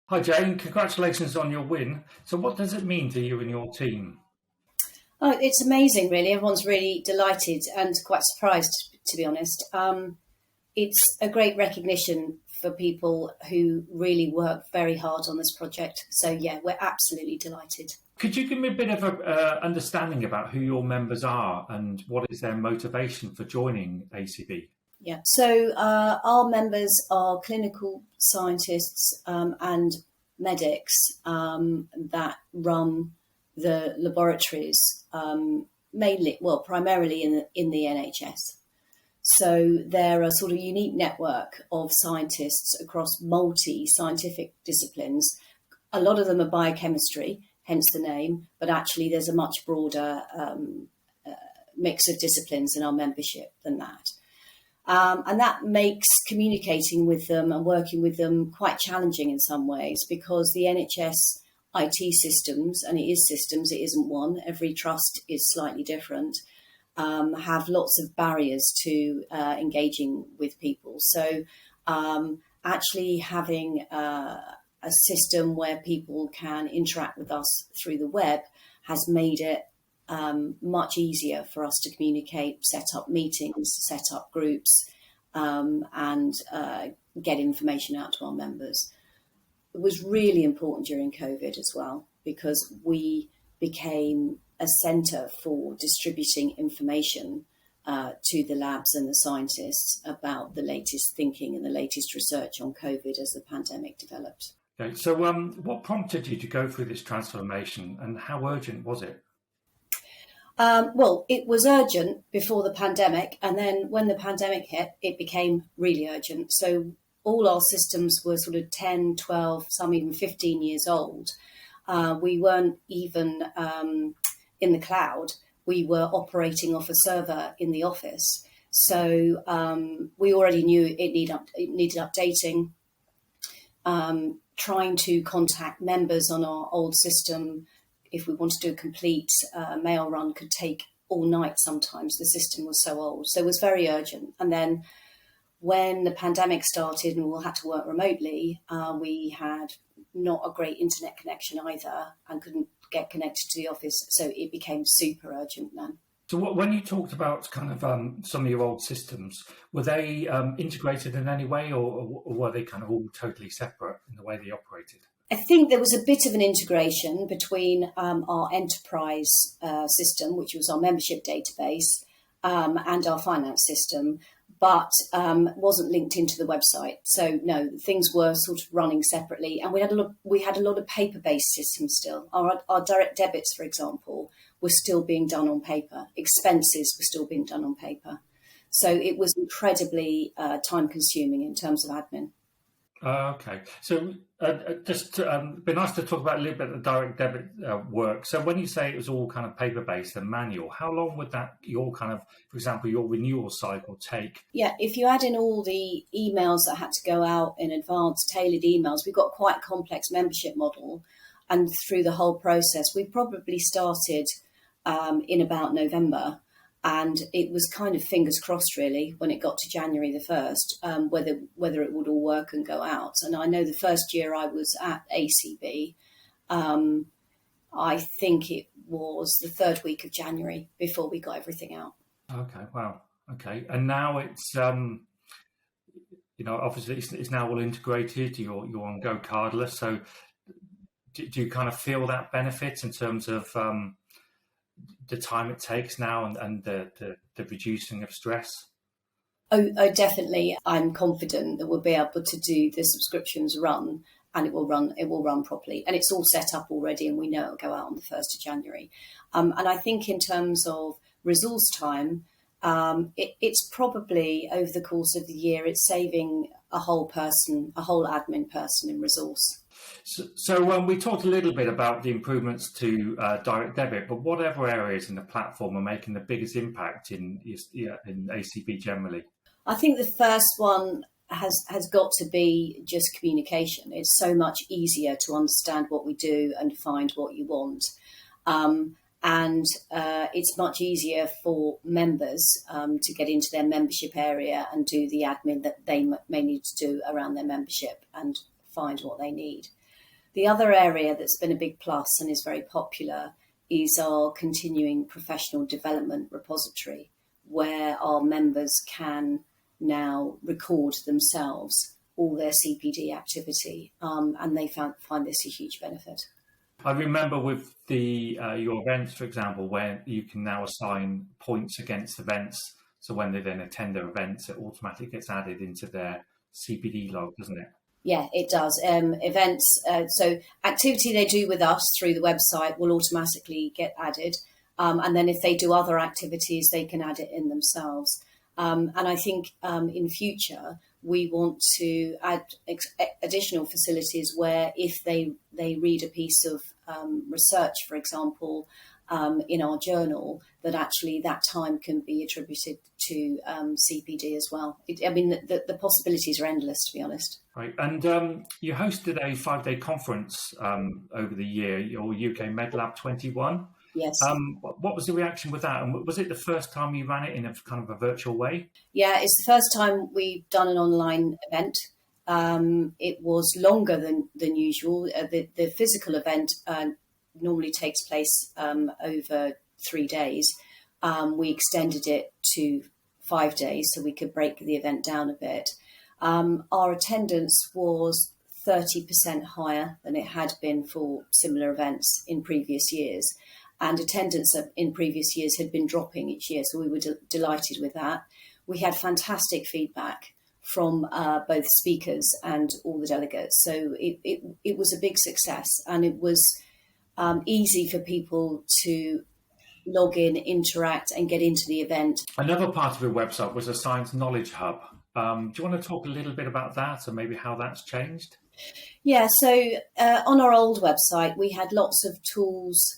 Hi Jane, congratulations on your win. So what does it mean to you and your team? Oh, it's amazing, really. Everyone's really delighted and quite surprised, to be honest. It's a great recognition for people who really work very hard on this project. So, yeah, we're absolutely delighted. Could you give me a bit of a understanding about who your members are and what is their motivation for joining ACB? Yeah. So, our members are clinical scientists and medics that run the laboratories, primarily in the NHS. So they're a sort of unique network of scientists across multi-scientific disciplines. A lot of them are biochemistry, hence the name, but actually there's a much broader mix of disciplines in our membership than that. And that makes communicating with them and working with them quite challenging in some ways, because the NHS IT systems, and it is systems, it isn't one, every trust is slightly different, have lots of barriers to engaging with people. So actually having a system where people can interact with us through the web has made it much easier for us to communicate, set up meetings, set up groups, and get information out to our members. It was really important during COVID as well, because we became a centre for distributing information to the labs and the scientists about the latest thinking and the latest research on COVID as the pandemic developed. Okay, so what prompted you to go through this transformation and how urgent was it? Well, it was urgent before the pandemic, and then when the pandemic hit, it became really urgent. So all our systems were sort of 10, 12, some even 15 years old. We weren't even in the cloud. We were operating off a server in the office. So we already knew it needed updating. Trying to contact members on our old system, if we wanted to do a complete mail run, could take all night sometimes. The system was so old. So it was very urgent. And then when the pandemic started and we all had to work remotely, we had not a great internet connection either and couldn't get connected to the office. So it became super urgent then. So when you talked about kind of some of your old systems, were they integrated in any way, or were they kind of all totally separate in the way they operated? I think there was a bit of an integration between our enterprise system, which was our membership database, and our finance system, but wasn't linked into the website. So no, things were sort of running separately, and we had a lot of paper-based systems still. Our direct debits, for example, were still being done on paper. Expenses were still being done on paper. So it was incredibly time-consuming in terms of admin. Okay, so just be nice to talk about a little bit of the direct debit work. So when you say it was all kind of paper-based and manual, how long would that, for example, your renewal cycle take? Yeah, if you add in all the emails that had to go out in advance, tailored emails, we've got quite a complex membership model. And through the whole process, we probably started in about November. And it was kind of fingers crossed, really, when it got to January the 1st, whether it would all work and go out. And I know the first year I was at ACB, I think it was the third week of January before we got everything out. Okay, wow. Okay. And now it's, obviously it's now all integrated. You're on Go Cardless. So do you kind of feel that benefit in terms of the time it takes now and the reducing of stress? Oh, definitely. I'm confident that we'll be able to do the subscriptions run, and it will run properly. And it's all set up already, and we know it'll go out on the 1st of January. And I think in terms of resource time, it's probably over the course of the year, it's saving a whole admin person in resource. So we talked a little bit about the improvements to direct debit, but what other areas in the platform are making the biggest impact in ACB generally? I think the first one has got to be just communication. It's so much easier to understand what we do and find what you want. And it's much easier for members to get into their membership area and do the admin that they may need to do around their membership and find what they need. The other area that's been a big plus and is very popular is our continuing professional development repository, where our members can now record themselves all their CPD activity, and they find this a huge benefit. I remember with the your events, for example, where you can now assign points against events. So when they then attend their events, it automatically gets added into their CPD log, doesn't it? Yeah, it does. Events, so activity they do with us through the website will automatically get added. And then if they do other activities, they can add it in themselves. And I think in future, we want to add additional facilities where if they read a piece of research, for example, in our journal, that actually that time can be attributed to CPD as well. The possibilities are endless, to be honest. Right. And you hosted a 5-day conference over the year, your UK MedLab 21. Yes. What was the reaction with that? And was it the first time you ran it in a kind of a virtual way? Yeah, it's the first time we've done an online event. It was longer than usual. The physical event normally takes place over 3 days. We extended it to 5 days so we could break the event down a bit. Our attendance was 30% higher than it had been for similar events in previous years. And attendance in previous years had been dropping each year, so we were delighted with that. We had fantastic feedback from both speakers and all the delegates. So it was a big success, and it was easy for people to log in, interact, and get into the event. Another part of your website was a science knowledge hub. Do you want to talk a little bit about that and maybe how that's changed? Yeah, so on our old website, we had lots of tools,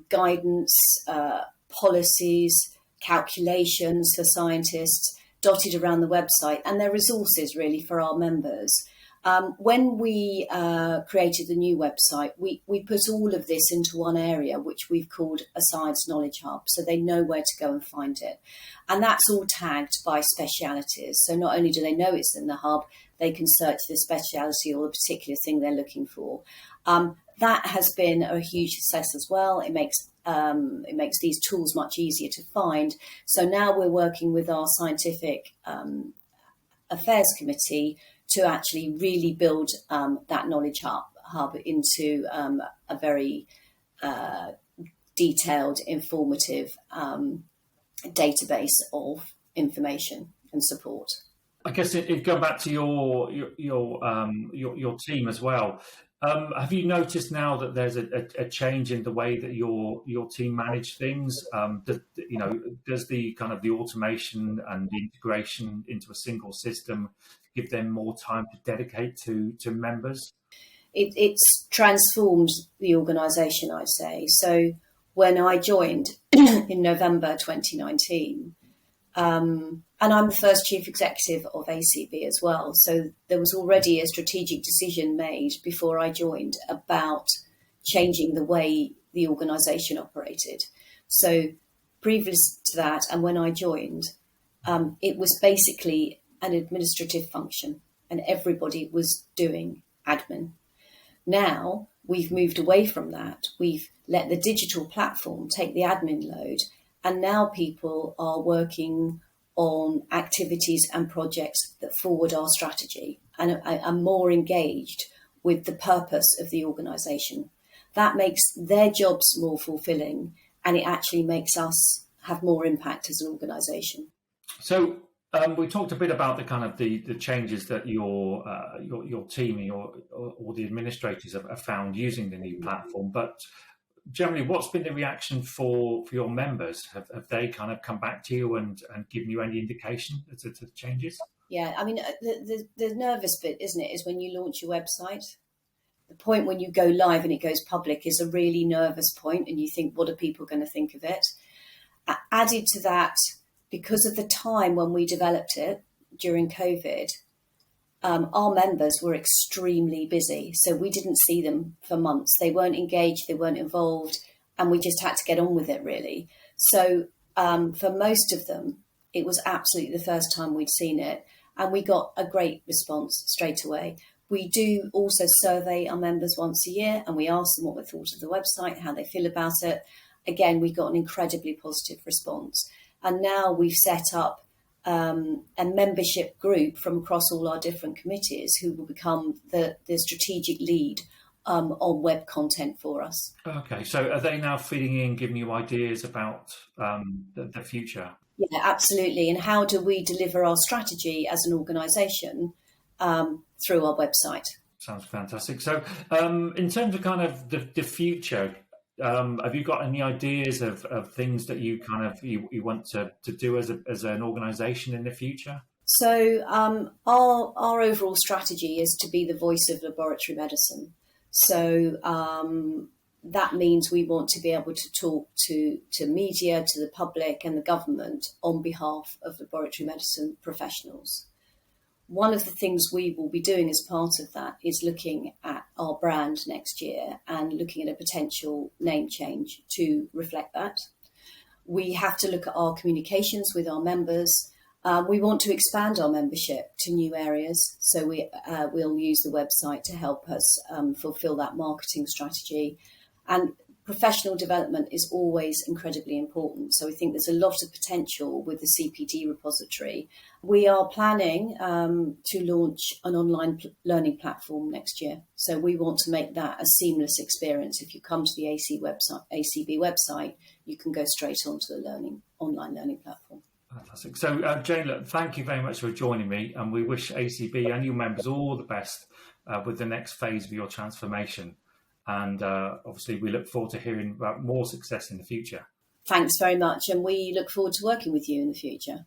guidance, policies, calculations for scientists dotted around the website, and they're resources really for our members. When we created the new website, we put all of this into one area, which we've called a science knowledge hub, so they know where to go and find it. And that's all tagged by specialities. So not only do they know it's in the hub, they can search the speciality or the particular thing they're looking for. That has been a huge success as well. It makes these tools much easier to find. So now we're working with our scientific affairs committee to actually really build that knowledge hub into a very detailed, informative database of information and support. I guess it going back to your team as well. Have you noticed now that there's a change in the way that your team manage things? Does the kind of the automation and the integration into a single system give them more time to dedicate to members? It's transformed the organisation, I'd say. So when I joined in November 2019, and I'm the first chief executive of ACB as well. So there was already a strategic decision made before I joined about changing the way the organisation operated. So previous to that, and when I joined, it was basically an administrative function and everybody was doing admin. Now we've moved away from that. We've let the digital platform take the admin load, and now people are working on activities and projects that forward our strategy and are more engaged with the purpose of the organisation. That makes their jobs more fulfilling, and it actually makes us have more impact as an organisation. So we talked a bit about the kind of the changes that your team or the administrators have found using the new platform, but generally, what's been the reaction for your members? Have they kind of come back to you and given you any indication to the changes? Yeah, I mean, the nervous bit, isn't it, is when you launch your website. The point when you go live and it goes public is a really nervous point, and you think, what are people going to think of it? Added to that, because of the time when we developed it during COVID, our members were extremely busy. So we didn't see them for months. They weren't engaged, they weren't involved, and we just had to get on with it, really. So for most of them, it was absolutely the first time we'd seen it. And we got a great response straight away. We do also survey our members once a year, and we ask them what they thought of the website, how they feel about it. Again, we got an incredibly positive response. And now we've set up a membership group from across all our different committees who will become the strategic lead on web content for us. Okay, so are they now feeding in, giving you ideas about the future? Yeah, absolutely. And how do we deliver our strategy as an organisation through our website? Sounds fantastic. So in terms of kind of the future, have you got any ideas of things that you kind of you want to do as an organisation in the future? So our overall strategy is to be the voice of laboratory medicine. So that means we want to be able to talk to media, to the public and the government on behalf of laboratory medicine professionals. One of the things we will be doing as part of that is looking at our brand next year and looking at a potential name change to reflect that. We have to look at our communications with our members. We want to expand our membership to new areas. So we'll use the website to help us fulfill that marketing strategy. And professional development is always incredibly important. So we think there's a lot of potential with the CPD repository. We are planning to launch an online learning platform next year. So we want to make that a seamless experience. If you come to the ACB website, you can go straight onto the online learning platform. Fantastic. So Jane, look, thank you very much for joining me, and we wish ACB and your members all the best with the next phase of your transformation. And obviously, we look forward to hearing about more success in the future. Thanks very much. And we look forward to working with you in the future.